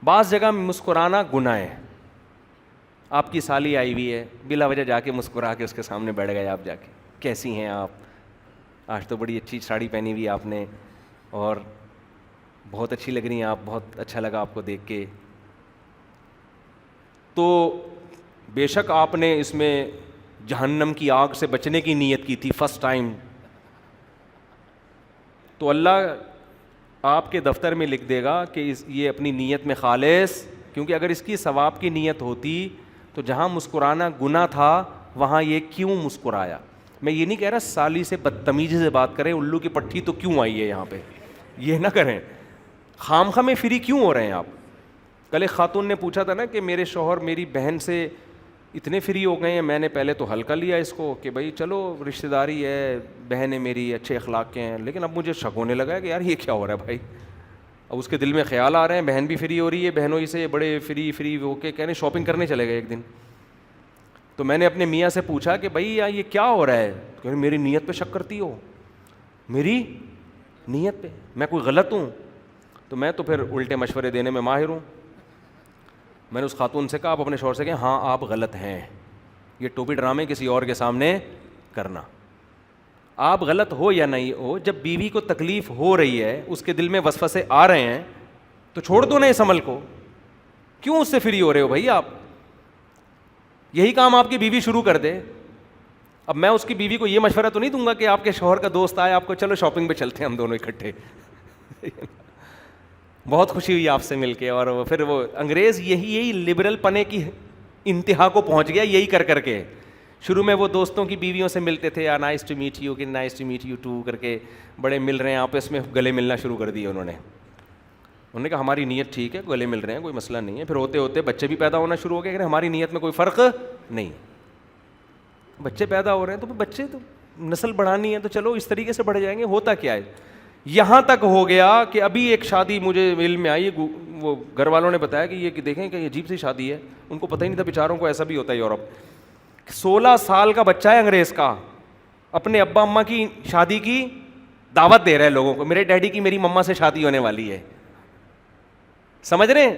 بعض جگہ مسکرانا گناہ ہے. آپ کی سالی آئی ہوئی ہے, بلا وجہ جا کے مسکرا کے اس کے سامنے بیٹھ گئے آپ جا کے, کیسی ہیں آپ, آج تو بڑی اچھی ساڑی پہنی ہوئی آپ نے, اور بہت اچھی لگ رہی ہیں آپ, بہت اچھا لگا آپ کو دیکھ کے. تو بے شک آپ نے اس میں جہنم کی آگ سے بچنے کی نیت کی تھی فرسٹ ٹائم, تو اللہ آپ کے دفتر میں لکھ دے گا کہ یہ اپنی نیت میں خالص, کیونکہ اگر اس کی ثواب کی نیت ہوتی تو جہاں مسکرانا گناہ تھا وہاں یہ کیوں مسکرایا. میں یہ نہیں کہہ رہا سالی سے بدتمیزی سے بات کریں, الو کی پٹھی تو کیوں آئی ہے یہاں پہ, یہ نہ کریں. خام خواہ میں فری کیوں ہو رہے ہیں آپ؟ کل ایک خاتون نے پوچھا تھا نا کہ میرے شوہر میری بہن سے اتنے فری ہو گئے ہیں. میں نے پہلے تو ہلکا لیا اس کو کہ بھائی چلو رشتہ داری ہے, بہن ہے میری, اچھے اخلاق کے ہیں, لیکن اب مجھے شک ہونے لگا ہے کہ یار یہ کیا ہو رہا ہے بھائی. اب اس کے دل میں خیال آ رہے ہیں بہن بھی فری ہو رہی ہے, بہنوں ہی سے بڑے فری ہو کے کہنے شاپنگ کرنے چلے گئے ایک دن. تو میں نے اپنے میاں سے پوچھا کہ بھائی یہ کیا ہو رہا ہے؟ کہ میری نیت پہ شک کرتی ہو, میری نیت پہ, میں کوئی غلط ہوں؟ تو میں تو پھر الٹے مشورے دینے میں ماہر ہوں. میں نے اس خاتون سے کہا آپ اپنے شوہر سے کہیں ہاں آپ غلط ہیں, یہ ٹوپی ڈرامے کسی اور کے سامنے کرنا. آپ غلط ہو یا نہیں ہو, جب بیوی کو تکلیف ہو رہی ہے, اس کے دل میں وسوسے آ رہے ہیں, تو چھوڑ دو نا اس عمل کو. کیوں اس سے فری ہو رہے ہو بھائی آپ؟ یہی کام آپ کی بیوی شروع کر دے. اب میں اس کی بیوی کو یہ مشورہ تو نہیں دوں گا کہ آپ کے شوہر کا دوست آئے آپ کو چلو شاپنگ پہ چلتے ہیں ہم دونوں اکٹھے. بہت خوشی ہوئی آپ سے مل کے, اور پھر وہ انگریز یہی لبرل پنے کی انتہا کو پہنچ گیا یہی کر کے. شروع میں وہ دوستوں کی بیویوں سے ملتے تھے, نائس ٹو میٹ یو, کہ نائس ٹو میٹ یو ٹو کر کے, بڑے مل رہے ہیں آپس میں, گلے ملنا شروع کر دیے انہوں نے کہا ہماری نیت ٹھیک ہے, گلے مل رہے ہیں, کوئی مسئلہ نہیں ہے. پھر ہوتے ہوتے بچے بھی پیدا ہونا شروع ہو گئے کہ ہماری نیت میں کوئی فرق نہیں, بچے پیدا ہو رہے ہیں, تو بچے تو نسل بڑھانی ہے تو چلو اس طریقے سے بڑھ جائیں گے. ہوتا کیا ہے, یہاں تک ہو گیا کہ ابھی ایک شادی مجھے علم میں آئی, وہ گھر والوں نے بتایا کہ یہ دیکھیں کہ یہ عجیب سی شادی ہے, ان کو پتہ ہی نہیں تھا بیچاروں کو ایسا بھی ہوتا ہے یورپ. 16 سال کا بچہ ہے انگریز کا, اپنے ابا اماں کی شادی کی دعوت دے رہا ہے لوگوں کو, میرے ڈیڈی کی میری مما سے شادی ہونے والی ہے. سمجھ رہے ہیں؟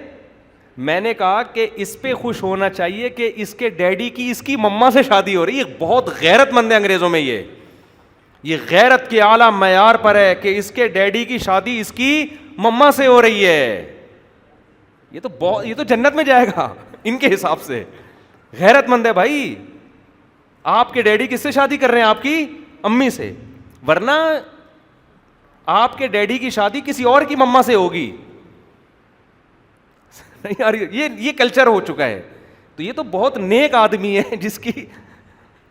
میں نے کہا کہ اس پہ خوش ہونا چاہیے کہ اس کے ڈیڈی کی اس کی مما سے شادی ہو رہی ہے. بہت غیرت مند ہے انگریزوں میں, یہ غیرت کے اعلیٰ معیار پر ہے کہ اس کے ڈیڈی کی شادی اس کی مما سے ہو رہی ہے. یہ تو جنت میں جائے گا ان کے حساب سے. غیرت مند ہے بھائی. آپ کے ڈیڈی کس سے شادی کر رہے ہیں؟ آپ کی امی سے, ورنہ آپ کے ڈیڈی کی شادی کسی اور کی مما سے ہوگی. یار یہ کلچر ہو چکا ہے. تو یہ تو بہت نیک آدمی ہے جس کی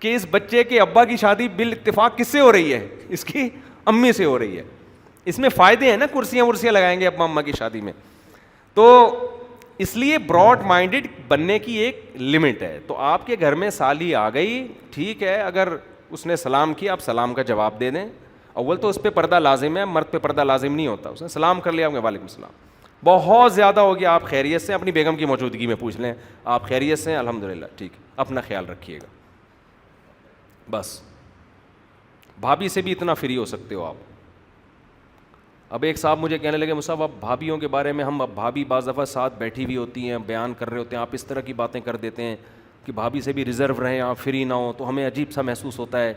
کہ اس بچے کے ابا کی شادی بال اتفاق کس سے ہو رہی ہے؟ اس کی امی سے ہو رہی ہے. اس میں فائدے ہیں نا, کرسیاں ورسیاں لگائیں گے ابا اما کی شادی میں. تو اس لیے براڈ مائنڈیڈ بننے کی ایک لمٹ ہے. تو آپ کے گھر میں سالی آ گئی, ٹھیک ہے, اگر اس نے سلام کیا آپ سلام کا جواب دے دیں. اول تو اس پہ پردہ لازم ہے, مرد پہ پردہ لازم نہیں ہوتا. اس نے سلام کر لیا, وعلیکم السلام, بہت زیادہ ہو گیا, آپ خیریت سے, اپنی بیگم کی موجودگی میں پوچھ لیں آپ خیریت سے ہیں؟ الحمدللہ, ٹھیک ہے, اپنا خیال رکھیے گا. بس بھابھی سے بھی اتنا فری ہو سکتے ہو آپ. اب ایک صاحب مجھے کہنے لگے مصعب اب بھابھیوں کے بارے میں, ہم اب بھابھی بعض دفعہ ساتھ بیٹھی ہوئی ہوتی ہیں, بیان کر رہے ہوتے ہیں, آپ اس طرح کی باتیں کر دیتے ہیں کہ بھابھی سے بھی ریزرو رہیں, آپ فری نہ ہو, تو ہمیں عجیب سا محسوس ہوتا ہے.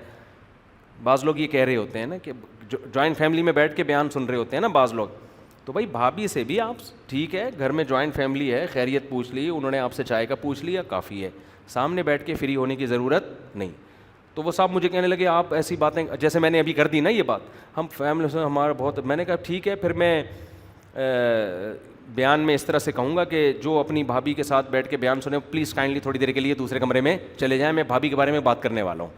بعض لوگ یہ کہہ رہے ہوتے ہیں نا کہ جوائنٹ فیملی میں بیٹھ کے بیان سن رہے ہوتے ہیں نا بعض لوگ, تو بھائی بھابھی سے بھی آپ ٹھیک ہے, گھر میں جوائنٹ فیملی ہے, خیریت پوچھ لی, انہوں نے آپ سے چائے کا پوچھ لیا, کافی ہے, سامنے بیٹھ کے فری ہونے کی ضرورت نہیں. تو وہ صاحب مجھے کہنے لگے آپ ایسی باتیں, جیسے میں نے ابھی کر دی نا یہ بات, ہم فیملی سے ہمارا بہت, میں نے کہا ٹھیک ہے, پھر میں بیان میں اس طرح سے کہوں گا کہ جو اپنی بھابھی کے ساتھ بیٹھ کے بیان سنیں پلیز کائنڈلی تھوڑی دیر کے لیے دوسرے کمرے میں چلے جائیں, میں بھابھی کے بارے میں بات کرنے والا ہوں.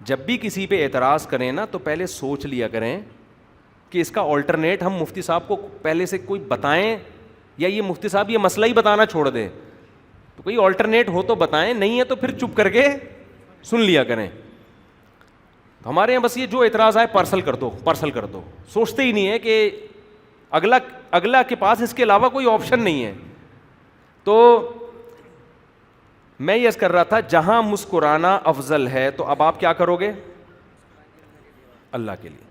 جب بھی کسی پہ اعتراض کریں نا تو پہلے سوچ لیا کریں کہ اس کا آلٹرنیٹ ہم مفتی صاحب کو پہلے سے کوئی بتائیں, یا یہ مفتی صاحب یہ مسئلہ ہی بتانا چھوڑ دیں. تو کوئی آلٹرنیٹ ہو تو بتائیں, نہیں ہے تو پھر چپ کر کے سن لیا کریں. ہمارے یہاں بس یہ جو اعتراض آئے پارسل کر دو, سوچتے ہی نہیں ہے کہ اگلا کے پاس اس کے علاوہ کوئی آپشن نہیں ہے. تو میں یہ کر رہا تھا جہاں مسکرانا افضل ہے تو اب آپ کیا کرو گے؟ اللہ کے لیے.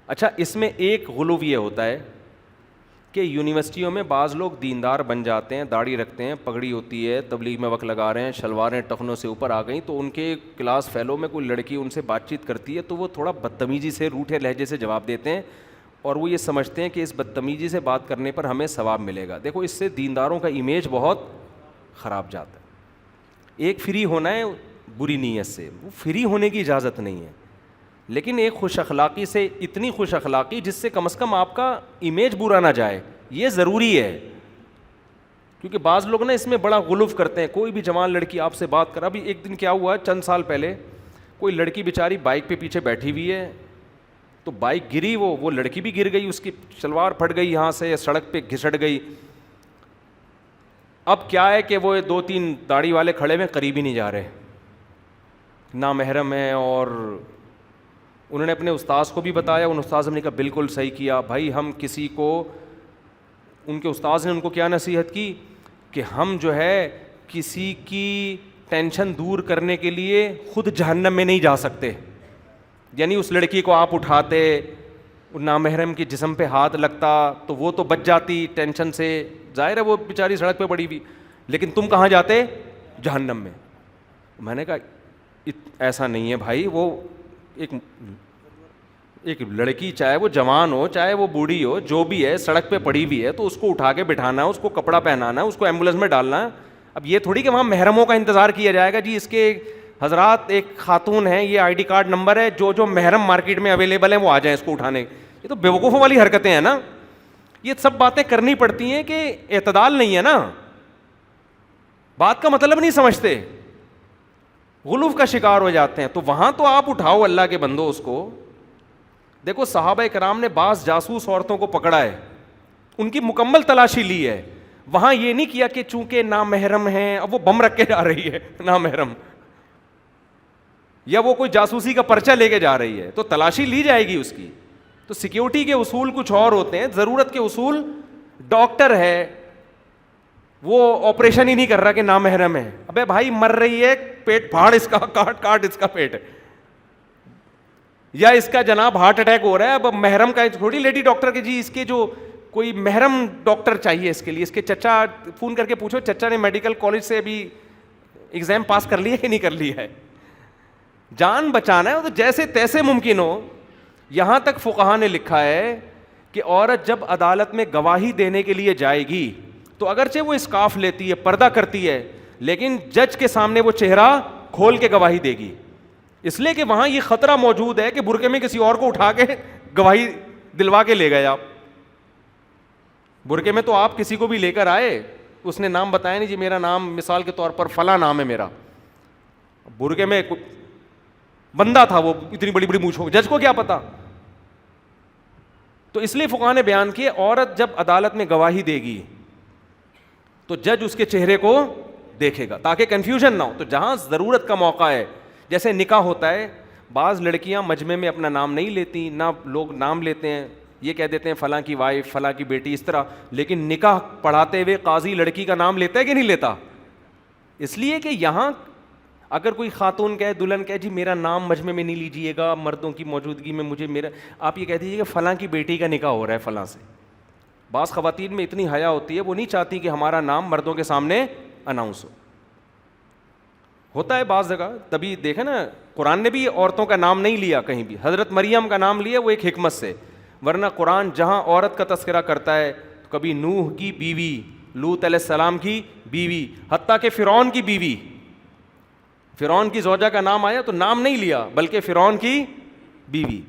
اچھا, اس میں ایک غلو یہ ہوتا ہے کہ یونیورسٹیوں میں بعض لوگ دیندار بن جاتے ہیں, داڑھی رکھتے ہیں, پگڑی ہوتی ہے, تبلیغ میں وقت لگا رہے ہیں, شلواریں ٹخنوں سے اوپر آ گئیں, تو ان کے کلاس فیلو میں کوئی لڑکی ان سے بات چیت کرتی ہے تو وہ تھوڑا بدتمیزی سے, روٹھے لہجے سے جواب دیتے ہیں, اور وہ یہ سمجھتے ہیں کہ اس بدتمیزی سے بات کرنے پر ہمیں ثواب ملے گا. دیکھو اس سے دینداروں کا امیج بہت خراب جاتا ہے. ایک فری ہونا ہے بری نیت سے, وہ فری ہونے کی اجازت نہیں ہے, لیکن ایک خوش اخلاقی سے, اتنی خوش اخلاقی جس سے کم از کم آپ کا امیج برا نہ جائے, یہ ضروری ہے. کیونکہ بعض لوگ نا اس میں بڑا غلو کرتے ہیں. کوئی بھی جوان لڑکی آپ سے بات کرا, ابھی ایک دن کیا ہوا, چند سال پہلے کوئی لڑکی بیچاری بائک پہ پیچھے بیٹھی ہوئی ہے, تو بائک گری, وہ لڑکی بھی گر گئی, اس کی شلوار پھٹ گئی یہاں سے, سڑک پہ گھسٹ گئی. اب کیا ہے کہ وہ 2-3 داڑھی والے کھڑے ہوئے, قریب ہی نہیں جا رہے, نامحرم ہیں. اور انہوں نے اپنے استاذ کو بھی بتایا, ان استاذ نے کہا بالکل صحیح کیا بھائی. ہم کسی کو, ان کے استاذ نے ان کو کیا نصیحت کی کہ ہم جو ہے کسی کی ٹینشن دور کرنے کے لیے خود جہنم میں نہیں جا سکتے. یعنی اس لڑکی کو آپ اٹھاتے, نامحرم کے جسم پہ ہاتھ لگتا تو وہ تو بچ جاتی ٹینشن سے, ظاہر ہے وہ بیچاری سڑک پہ پڑی ہوئی, لیکن تم کہاں جاتے, جہنم میں. میں نے کہا ایسا نہیں ہے بھائی, وہ ایک لڑکی چاہے وہ جوان ہو چاہے وہ بوڑھی ہو, جو بھی ہے سڑک پہ پڑی ہوئی ہے تو اس کو اٹھا کے بٹھانا ہے, اس کو کپڑا پہنانا ہے, اس کو ایمبولینس میں ڈالنا ہے. اب یہ تھوڑی کہ وہاں محرموں کا انتظار کیا جائے گا, جی اس کے حضرات ایک خاتون ہیں, یہ آئی ڈی کارڈ نمبر ہے, جو محرم مارکیٹ میں اویلیبل ہیں وہ آ جائیں اس کو اٹھانے. یہ تو بیوقوفوں والی حرکتیں ہیں نا. یہ سب باتیں کرنی پڑتی ہیں کہ اعتدال نہیں ہے نا, بات کا مطلب نہیں سمجھتے, غلو کا شکار ہو جاتے ہیں. تو وہاں تو آپ اٹھاؤ اللہ کے بندو اس کو. دیکھو صحابہ کرام نے بعض جاسوس عورتوں کو پکڑا ہے, ان کی مکمل تلاشی لی ہے. وہاں یہ نہیں کیا کہ چونکہ نامحرم ہیں اب وہ بم رکھ کے جا رہی ہے نامحرم, یا وہ کوئی جاسوسی کا پرچہ لے کے جا رہی ہے, تو تلاشی لی جائے گی اس کی. تو سیکیورٹی کے اصول کچھ اور ہوتے ہیں, ضرورت کے اصول. ڈاکٹر ہے وہ آپریشن ہی نہیں کر رہا کہ نامحرم ہے, ابے بھائی مر رہی ہے, پیٹ پھاڑ اس کا, کاٹ اس کا پیٹ, یا اس کا جناب ہارٹ اٹیک ہو رہا ہے. اب محرم کا تھوڑی لیڈی ڈاکٹر کے, جی اس کے جو کوئی محرم ڈاکٹر چاہیے اس کے لیے, اس کے چچا, فون کر کے پوچھو چچا نے میڈیکل کالج سے ابھی ایگزام پاس کر لیا کہ نہیں کر لیا ہے. جان بچانا ہے تو جیسے تیسے ممکن ہو. یہاں تک فقہا نے لکھا ہے کہ عورت جب عدالت میں گواہی دینے کے لیے جائے گی تو اگرچہ وہ اسکارف لیتی ہے, پردہ کرتی ہے, لیکن جج کے سامنے وہ چہرہ کھول کے گواہی دے گی, اس لیے کہ وہاں یہ خطرہ موجود ہے کہ برقعے میں کسی اور کو اٹھا کے گواہی دلوا کے لے گئے آپ. برقعے میں تو آپ کسی کو بھی لے کر آئے, اس نے نام بتایا نہیں, جی میرا نام مثال کے طور پر فلاں نام ہے میرا, برقعے میں بندہ تھا وہ, اتنی بڑی بڑی مونچھ ہو, جج کو کیا پتا. تو اس لیے فقہا نے بیان کیا عورت جب عدالت میں گواہی دے گی تو جج اس کے چہرے کو دیکھے گا تاکہ کنفیوژن نہ ہو. تو جہاں ضرورت کا موقع ہے, جیسے نکاح ہوتا ہے, بعض لڑکیاں مجمع میں اپنا نام نہیں لیتی, نہ لوگ نام لیتے ہیں, یہ کہہ دیتے ہیں فلاں کی وائف, فلاں کی بیٹی, اس طرح. لیکن نکاح پڑھاتے ہوئے قاضی لڑکی کا نام لیتا ہے کہ نہیں لیتا, اس لیے کہ یہاں اگر کوئی خاتون کہے, دلہن کہے جی میرا نام مجمع میں نہیں لیجیے گا مردوں کی موجودگی میں, مجھے میرا, آپ یہ کہہ دیجیے کہ فلاں کی بیٹی کا نکاح ہو رہا ہے فلاں سے. بعض خواتین میں اتنی حیا ہوتی ہے, وہ نہیں چاہتی کہ ہمارا نام مردوں کے سامنے اناؤنس ہو. ہوتا ہے بعض جگہ, تبھی دیکھیں نا قرآن نے بھی عورتوں کا نام نہیں لیا کہیں بھی. حضرت مریم کا نام لیا وہ ایک حکمت سے, ورنہ قرآن جہاں عورت کا تذکرہ کرتا ہے تو کبھی نوح کی بیوی, لوط علیہ السلام کی بیوی, حتیٰ کہ فرعون کی بیوی, فرعون کی زوجہ کا نام آیا تو نام نہیں لیا بلکہ فرعون کی بیوی.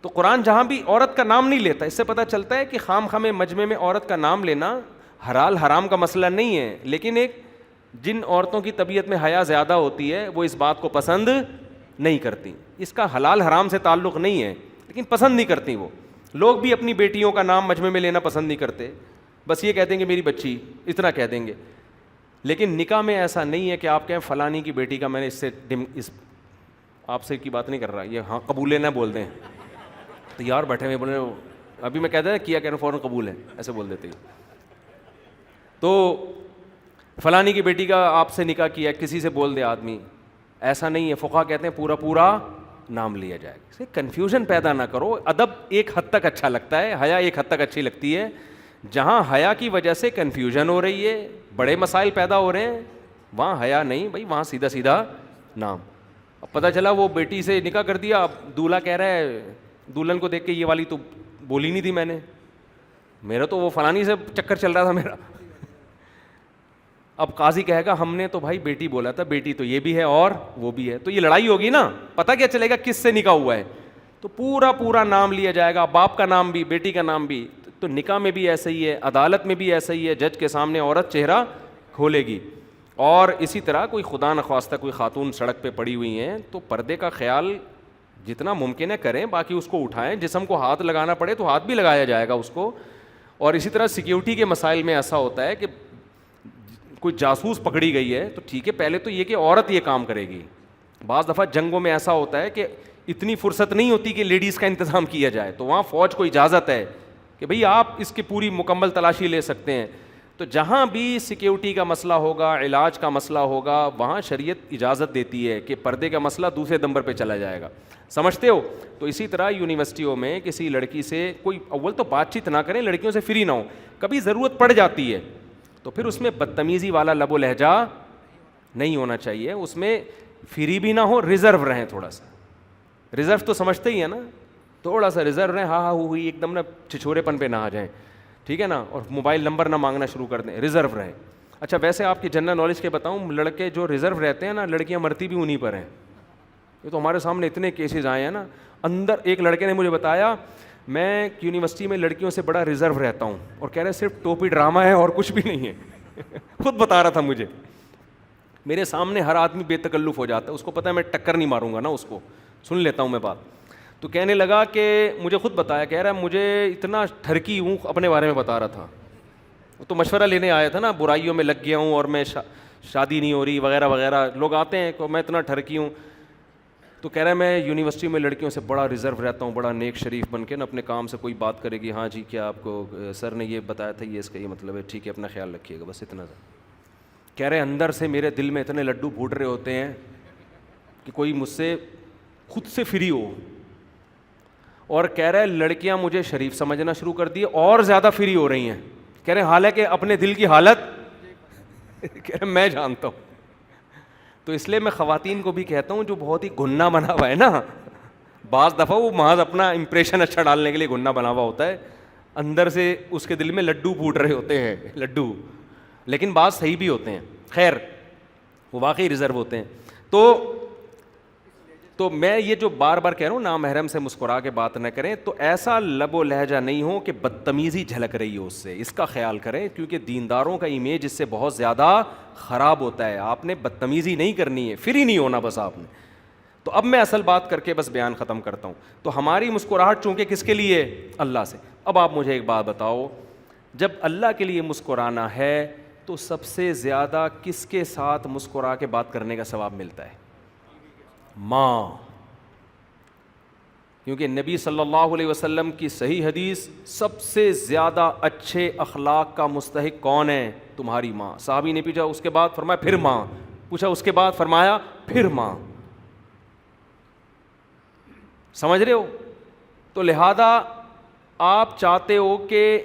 تو قرآن جہاں بھی عورت کا نام نہیں لیتا. اس سے پتہ چلتا ہے کہ خام خواہ مجمع میں عورت کا نام لینا حلال حرام کا مسئلہ نہیں ہے, لیکن ایک جن عورتوں کی طبیعت میں حیا زیادہ ہوتی ہے وہ اس بات کو پسند نہیں کرتی. اس کا حلال حرام سے تعلق نہیں ہے, لیکن پسند نہیں کرتی. وہ لوگ بھی اپنی بیٹیوں کا نام مجمع میں لینا پسند نہیں کرتے, بس یہ کہہ دیں گے میری بچی, اتنا کہہ دیں گے. لیکن نکاح میں ایسا نہیں ہے کہ آپ کہیں فلانی کی بیٹی کا, میں نے اس آپ سے کی بات نہیں کر رہا, یہ ہاں قبول ہے نہ بول دیں تو یار بیٹھے ہوئے بولے ابھی میں کہتا ہے کیا کہہ رہا ہوں فوراً قبول ہے, ایسے بول دیتے. تو فلانی کی بیٹی کا آپ سے نکاح کیا, کسی سے بول دے آدمی, ایسا نہیں ہے. فقہا کہتے ہیں پورا پورا نام لیا جائے. کنفیوژن پیدا نہ کرو. ادب ایک حد تک اچھا لگتا ہے, حیا ایک حد تک اچھی لگتی ہے, جہاں حیا کی وجہ سے کنفیوژن ہو رہی ہے, بڑے مسائل پیدا ہو رہے ہیں, وہاں حیا نہیں بھائی, وہاں سیدھا سیدھا نام. اب پتہ چلا وہ بیٹی سے نکاح کر دیا, اب دولہا کہہ رہا ہے دلہن کو دیکھ کے یہ والی تو بولی نہیں تھی میں نے, میرا تو وہ فلانی سے چکر چل رہا تھا میرا. اب قاضی کہے گا ہم نے تو بھائی بیٹی بولا تھا, بیٹی تو یہ بھی ہے اور وہ بھی ہے, تو یہ لڑائی ہوگی نا, پتہ کیا چلے گا کس سے نکاح ہوا ہے. تو پورا نام لیا جائے گا, باپ کا نام بھی بیٹی کا نام بھی. تو نکاح میں بھی ایسا ہی ہے, عدالت میں بھی ایسا ہی ہے, جج کے سامنے عورت چہرہ کھولے گی. اور اسی طرح کوئی خدا نخواستہ کوئی خاتون سڑک پہ پڑی ہوئی ہیں تو پردے کا خیال جتنا ممکن ہے کریں, باقی اس کو اٹھائیں, جسم کو ہاتھ لگانا پڑے تو ہاتھ بھی لگایا جائے گا اس کو. اور اسی طرح سیکیورٹی کے مسائل میں ایسا ہوتا ہے کہ کوئی جاسوس پکڑی گئی ہے تو ٹھیک ہے, پہلے تو یہ کہ عورت یہ کام کرے گی. بعض دفعہ جنگوں میں ایسا ہوتا ہے کہ اتنی فرصت نہیں ہوتی کہ لیڈیز کا انتظام کیا جائے, تو وہاں فوج کو اجازت ہے کہ بھئی آپ اس کی پوری مکمل تلاشی لے سکتے ہیں. تو جہاں بھی سیکیورٹی کا مسئلہ ہوگا, علاج کا مسئلہ ہوگا, وہاں شریعت اجازت دیتی ہے کہ پردے کا مسئلہ دوسرے نمبر پہ چلا جائے گا. سمجھتے ہو؟ تو اسی طرح یونیورسٹیوں میں کسی لڑکی سے کوئی اول تو بات چیت نہ کریں, لڑکیوں سے فری نہ ہو, کبھی ضرورت پڑ جاتی ہے تو پھر اس میں بدتمیزی والا لب و لہجہ نہیں ہونا چاہیے, اس میں فری بھی نہ ہو, ریزرو رہیں, تھوڑا سا ریزرو تو سمجھتے ہی ہیں نا, تھوڑا سا ریزرو رہیں, ہاں ہوئی ایک دم نا چھچورے پن پہ نہ آ جائیں, ٹھیک ہے نا, اور موبائل نمبر نہ مانگنا شروع کر دیں, ریزرو رہیں. اچھا ویسے آپ کی جنرل نالج کے بتاؤں, لڑکے جو ریزرو رہتے ہیں نا, لڑکیاں مرتی بھی انہیں پر ہیں. یہ تو ہمارے سامنے اتنے کیسز آئے ہیں نا. اندر ایک لڑکے نے مجھے بتایا میں یونیورسٹی میں لڑکیوں سے بڑا ریزرو رہتا ہوں, اور کہہ رہے صرف ٹوپی ڈرامہ ہے اور کچھ بھی نہیں ہے. خود بتا رہا تھا مجھے, میرے سامنے ہر آدمی بے تکلف ہو جاتا ہے, اس کو پتہ ہے میں ٹکر نہیں ماروں گا نا, اس کو سن لیتا ہوں میں بات. تو کہنے لگا کہ مجھے خود بتایا, کہہ رہا ہے مجھے اتنا ٹھرکی ہوں, اپنے بارے میں بتا رہا تھا, وہ تو مشورہ لینے آیا تھا نا, برائیوں میں لگ گیا ہوں اور میں شادی نہیں ہو رہی وغیرہ وغیرہ, لوگ آتے ہیں کہ میں اتنا ٹھرکی ہوں. تو کہہ رہا ہے میں یونیورسٹی میں لڑکیوں سے بڑا ریزرو رہتا ہوں, بڑا نیک شریف بن کے نا, اپنے کام سے کوئی بات کرے گی, ہاں جی کیا آپ کو سر نے یہ بتایا تھا, یہ اس کا یہ مطلب ہے, ٹھیک ہے اپنا خیال رکھیے گا, بس اتنا سا. کہہ رہے اندر سے میرے دل میں اتنے لڈو پھوٹ رہے ہوتے ہیں کہ کوئی مجھ سے خود سے فری ہو. اور کہہ رہے لڑکیاں مجھے شریف سمجھنا شروع کر دی, اور زیادہ فری ہو رہی ہیں. کہہ رہے حالانکہ اپنے دل کی حالت کہہ رہے میں جانتا ہوں. تو اس لیے میں خواتین کو بھی کہتا ہوں جو بہت ہی گھنا بنا ہوا ہے نا, بعض دفعہ وہ محض اپنا امپریشن اچھا ڈالنے کے لیے گھنا بنا ہوا ہوتا ہے, اندر سے اس کے دل میں لڈو پھوٹ رہے ہوتے ہیں, لڈو, لیکن بعض صحیح بھی ہوتے ہیں. خیر وہ واقعی ریزرو ہوتے ہیں. تو میں یہ جو بار بار کہہ رہا ہوں نامحرم سے مسکرا کے بات نہ کریں, تو ایسا لب و لہجہ نہیں ہو کہ بدتمیزی جھلک رہی ہو اس سے, اس کا خیال کریں, کیونکہ دینداروں کا امیج اس سے بہت زیادہ خراب ہوتا ہے. آپ نے بدتمیزی نہیں کرنی ہے, فری نہیں ہونا بس آپ نے. تو اب میں اصل بات کر کے بس بیان ختم کرتا ہوں. تو ہماری مسکراہٹ چونکہ کس کے لیے؟ اللہ سے. اب آپ مجھے ایک بات بتاؤ, جب اللہ کے لیے مسکرانا ہے تو سب سے زیادہ کس کے ساتھ مسکرا کے بات کرنے کا ثواب ملتا ہے؟ ماں. کیونکہ نبی صلی اللہ علیہ وسلم کی صحیح حدیث, سب سے زیادہ اچھے اخلاق کا مستحق کون ہے؟ تمہاری ماں. صحابی نے پوچھا اس کے بعد, فرمایا پھر ماں. پوچھا اس کے بعد, فرمایا پھر ماں. سمجھ رہے ہو؟ تو لہذا آپ چاہتے ہو کہ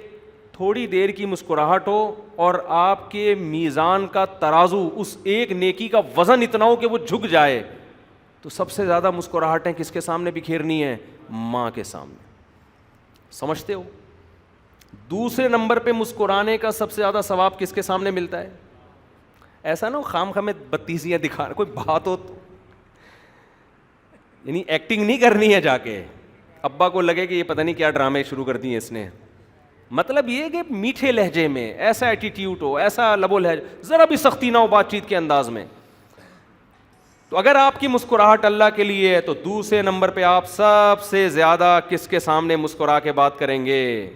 تھوڑی دیر کی مسکراہٹ ہو اور آپ کے میزان کا ترازو, اس ایک نیکی کا وزن اتنا ہو کہ وہ جھک جائے, تو سب سے زیادہ مسکراہٹیں کس کے سامنے بکھیرنی ہیں؟ ماں کے سامنے. سمجھتے ہو؟ دوسرے نمبر پہ مسکرانے کا سب سے زیادہ ثواب کس کے سامنے ملتا ہے؟ ایسا نہ ہو خام خامے بتیسیاں دکھا, کوئی بات ہو تو, یعنی ایکٹنگ نہیں کرنی ہے جا کے, ابا کو لگے کہ یہ پتہ نہیں کیا ڈرامے شروع کر دیے اس نے. مطلب یہ کہ میٹھے لہجے میں ایسا ایٹیٹیوڈ ہو, ایسا لب و لہجہ, ذرا بھی سختی نہ ہو بات چیت کے انداز میں. تو اگر آپ کی مسکراہٹ اللہ کے لیے ہے تو دوسرے نمبر پہ آپ سب سے زیادہ کس کے سامنے مسکرا کے بات کریں گے؟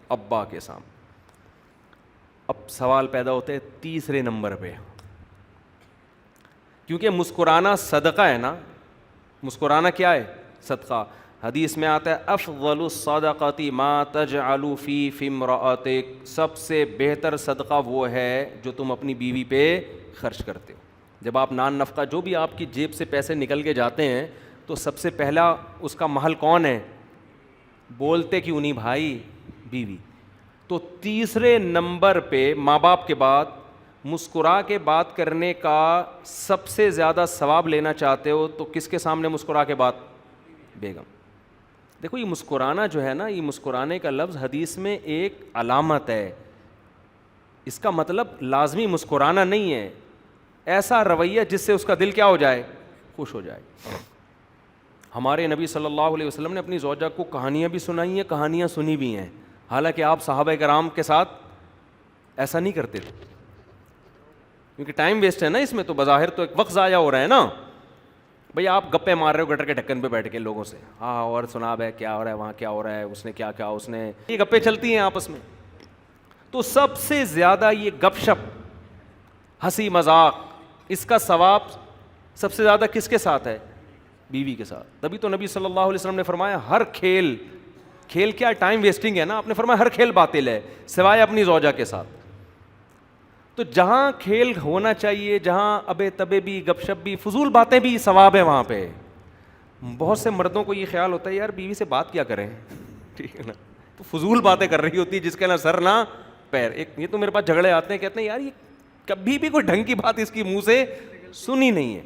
ابا کے سامنے. اب سوال پیدا ہوتے ہیں تیسرے نمبر پہ, کیونکہ مسکرانا صدقہ ہے نا. مسکرانا کیا ہے؟ صدقہ. حدیث میں آتا ہے افضل الصدقۃ ما تجعل فی امرأتک, سب سے بہتر صدقہ وہ ہے جو تم اپنی بیوی پہ خرچ کرتے ہو. جب آپ نان نفقہ, جو بھی آپ کی جیب سے پیسے نکل کے جاتے ہیں, تو سب سے پہلا اس کا محل کون ہے؟ بولتے کیوں نہیں بھائی؟ بیوی. تو تیسرے نمبر پہ ماں باپ کے بعد مسکرا کے بات کرنے کا سب سے زیادہ ثواب لینا چاہتے ہو تو کس کے سامنے مسکرا کے بات؟ بیگم. دیکھو یہ مسکرانا جو ہے نا, یہ مسکرانے کا لفظ حدیث میں ایک علامت ہے. اس کا مطلب لازمی مسکرانا نہیں ہے, ایسا رویہ جس سے اس کا دل کیا ہو جائے؟ خوش ہو جائے. ہمارے نبی صلی اللہ علیہ وسلم نے اپنی زوجہ کو کہانیاں بھی سنائی ہیں, کہانیاں سنی بھی ہیں, حالانکہ آپ صحابہ کرام کے ساتھ ایسا نہیں کرتے تھے, کیونکہ ٹائم ویسٹ ہے نا اس میں, تو بظاہر تو ایک وقت ضائع ہو رہا ہے نا. بھئی آپ گپے مار رہے ہو گٹر کے ڈھکن پہ بیٹھ کے لوگوں سے, ہاں اور سنا ہے کیا ہو رہا ہے وہاں, کیا ہو رہا ہے, اس نے کیا کیا, اس نے, یہ گپے چلتی ہیں آپس میں. تو سب سے زیادہ یہ گپ شپ, ہنسی مذاق, اس کا ثواب سب سے زیادہ کس کے ساتھ ہے؟ بیوی کے ساتھ. تبھی تو نبی صلی اللہ علیہ وسلم نے فرمایا ہر کھیل کیا ٹائم ویسٹنگ ہے نا, آپ نے فرمایا ہر کھیل باطل ہے سوائے اپنی زوجہ کے ساتھ. تو جہاں کھیل ہونا چاہیے, جہاں ابے تبے بھی, گپ شپ بھی, فضول باتیں بھی, ثواب ہے وہاں پہ. بہت سے مردوں کو یہ خیال ہوتا ہے یار بیوی سے بات کیا کریں, ٹھیک ہے نا, تو فضول باتیں کر رہی ہوتی ہے جس کے نہ سر نہ پیر. ایک یہ تو میرے پاس جھگڑے آتے ہیں, کہتے ہیں یار یہ کبھی بھی کوئی ڈھنگ کی بات اس کی منہ سے سنی نہیں ہے.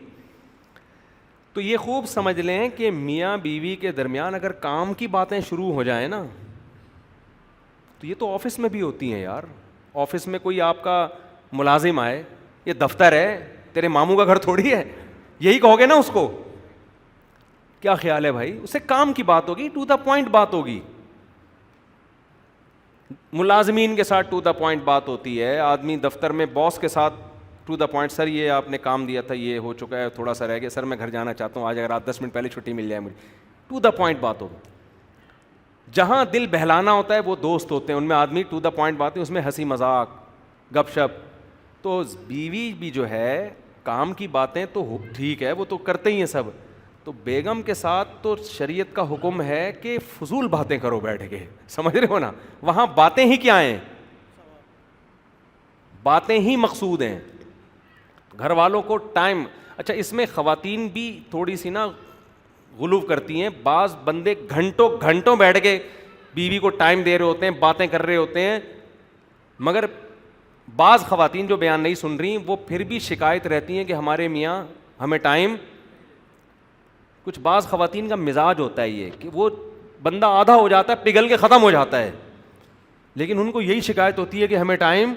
تو یہ خوب سمجھ لیں کہ میاں بیوی کے درمیان اگر کام کی باتیں شروع ہو جائیں نا, تو یہ تو آفس میں بھی ہوتی ہیں یار. آفس میں کوئی آپ کا ملازم آئے, یہ دفتر ہے, تیرے ماموں کا گھر تھوڑی ہے, یہی کہو گے نا اس کو, کیا خیال ہے بھائی؟ اس سے کام کی بات ہوگی, ٹو دا پوائنٹ بات ہوگی. ملازمین کے ساتھ ٹو دا پوائنٹ بات ہوتی ہے, آدمی دفتر میں باس کے ساتھ ٹو دا پوائنٹ, سر یہ آپ نے کام دیا تھا, یہ ہو چکا ہے, تھوڑا سا رہ گیا, سر میں گھر جانا چاہتا ہوں, آج اگر آپ 10 منٹ پہلے چھٹی مل جائے مجھے, ٹو دا پوائنٹ بات ہوگی. جہاں دل بہلانا ہوتا ہے وہ دوست ہوتے ہیں, ان میں آدمی ٹو دا پوائنٹ باتیں, اس میں ہنسی مذاق گپ شپ. تو بیوی بھی جو ہے کام کی باتیں تو ٹھیک ہے, وہ تو کرتے ہی ہیں سب, تو بیگم کے ساتھ تو شریعت کا حکم ہے کہ فضول باتیں کرو بیٹھ کے, سمجھ رہے ہو نا, وہاں باتیں ہی کیا ہیں؟ باتیں ہی مقصود ہیں. گھر والوں کو ٹائم, اچھا اس میں خواتین بھی تھوڑی سی نا غلو کرتی ہیں. بعض بندے گھنٹوں گھنٹوں بیٹھ کے بیوی کو ٹائم دے رہے ہوتے ہیں, باتیں کر رہے ہوتے ہیں, مگر بعض خواتین جو بیان نہیں سن رہی وہ پھر بھی شکایت رہتی ہیں کہ ہمارے میاں ہمیں ٹائم. کچھ بعض خواتین کا مزاج ہوتا ہے یہ کہ وہ بندہ آدھا ہو جاتا ہے, پگھل کے ختم ہو جاتا ہے, لیکن ان کو یہی شکایت ہوتی ہے کہ ہمیں ٹائم.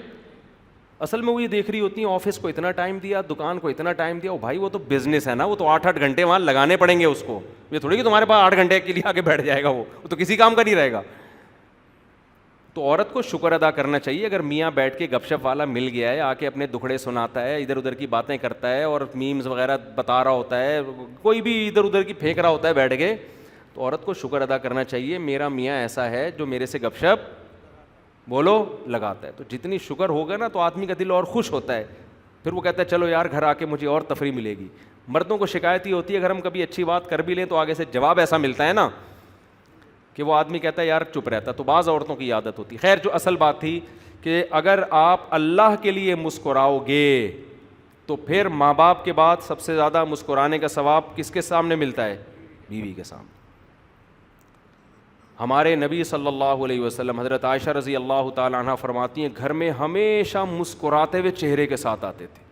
اصل میں وہ یہ دیکھ رہی ہوتی ہیں آفس کو اتنا ٹائم دیا, دکان کو اتنا ٹائم دیا. بھائی وہ تو بزنس ہے نا, وہ تو 8-8 گھنٹے وہاں لگانے پڑیں گے اس کو, یہ تھوڑی کہ تمہارے پاس 8 گھنٹے کے لیے آ کے بیٹھ جائے گا, وہ تو کسی کام کا نہیں رہے گا. تو عورت کو شکر ادا کرنا چاہیے اگر میاں بیٹھ کے گپ شپ والا مل گیا ہے, آ کے اپنے دکھڑے سناتا ہے, ادھر ادھر کی باتیں کرتا ہے اور میمز وغیرہ بتا رہا ہوتا ہے, کوئی بھی ادھر ادھر کی پھینک رہا ہوتا ہے بیٹھ کے, تو عورت کو شکر ادا کرنا چاہیے میرا میاں ایسا ہے جو میرے سے گپ شپ بولو لگاتا ہے. تو جتنی شکر ہوگا نا تو آدمی کا دل اور خوش ہوتا ہے, پھر وہ کہتا ہے چلو یار گھر آ کے مجھے اور تفریح ملے گی. مردوں کو شکایت ہی ہوتی ہے اگر ہم کبھی اچھی بات کر بھی لیں تو آگے سے جواب ایسا ملتا ہے نا کہ وہ آدمی کہتا ہے یار چپ رہتا. تو بعض عورتوں کی عادت ہوتی. خیر جو اصل بات تھی کہ اگر آپ اللہ کے لیے مسکراؤ گے تو پھر ماں باپ کے بعد سب سے زیادہ مسکرانے کا ثواب کس کے سامنے ملتا ہے؟ بیوی کے سامنے. ہمارے نبی صلی اللہ علیہ وسلم حضرت عائشہ رضی اللہ تعالیٰ عنہ فرماتی ہیں گھر میں ہمیشہ مسکراتے ہوئے چہرے کے ساتھ آتے تھے.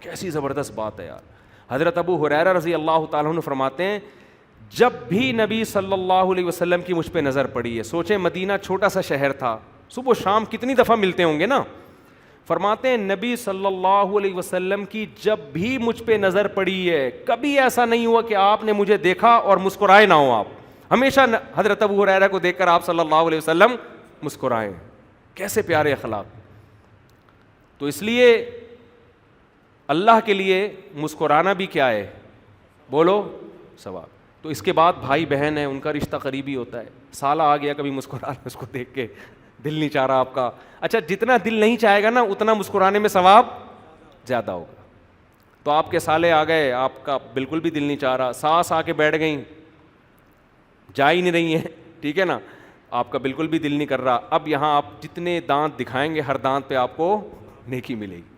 کیسی زبردست بات ہے یار. حضرت ابو ہریرہ رضی اللہ تعالیٰ عنہ فرماتے ہیں جب بھی نبی صلی اللہ علیہ وسلم کی مجھ پہ نظر پڑی ہے, سوچیں مدینہ چھوٹا سا شہر تھا, صبح و شام کتنی دفعہ ملتے ہوں گے نا, فرماتے ہیں نبی صلی اللہ علیہ وسلم کی جب بھی مجھ پہ نظر پڑی ہے کبھی ایسا نہیں ہوا کہ آپ نے مجھے دیکھا اور مسکرائے نہ ہو. آپ ہمیشہ حضرت ابو ہریرہ کو دیکھ کر آپ صلی اللہ علیہ وسلم مسکرائے. کیسے پیارے اخلاق. تو اس لیے اللہ کے لیے مسکرانا بھی کیا ہے؟ بولو ثواب. تو اس کے بعد بھائی بہن ہیں, ان کا رشتہ قریبی ہوتا ہے. سالہ آ گیا کبھی مسکرا اس کو دیکھ کے دل نہیں چاہ رہا آپ کا. اچھا جتنا دل نہیں چاہے گا نا اتنا مسکرانے میں ثواب زیادہ ہوگا. تو آپ کے سالے آ گئے, آپ کا بالکل بھی دل نہیں چاہ رہا, ساس آ کے بیٹھ گئیں, جا ہی نہیں رہی ہیں, ٹھیک ہے نا, آپ کا بالکل بھی دل نہیں کر رہا. اب یہاں آپ جتنے دانت دکھائیں گے ہر دانت پہ آپ کو نیکی ملے گی.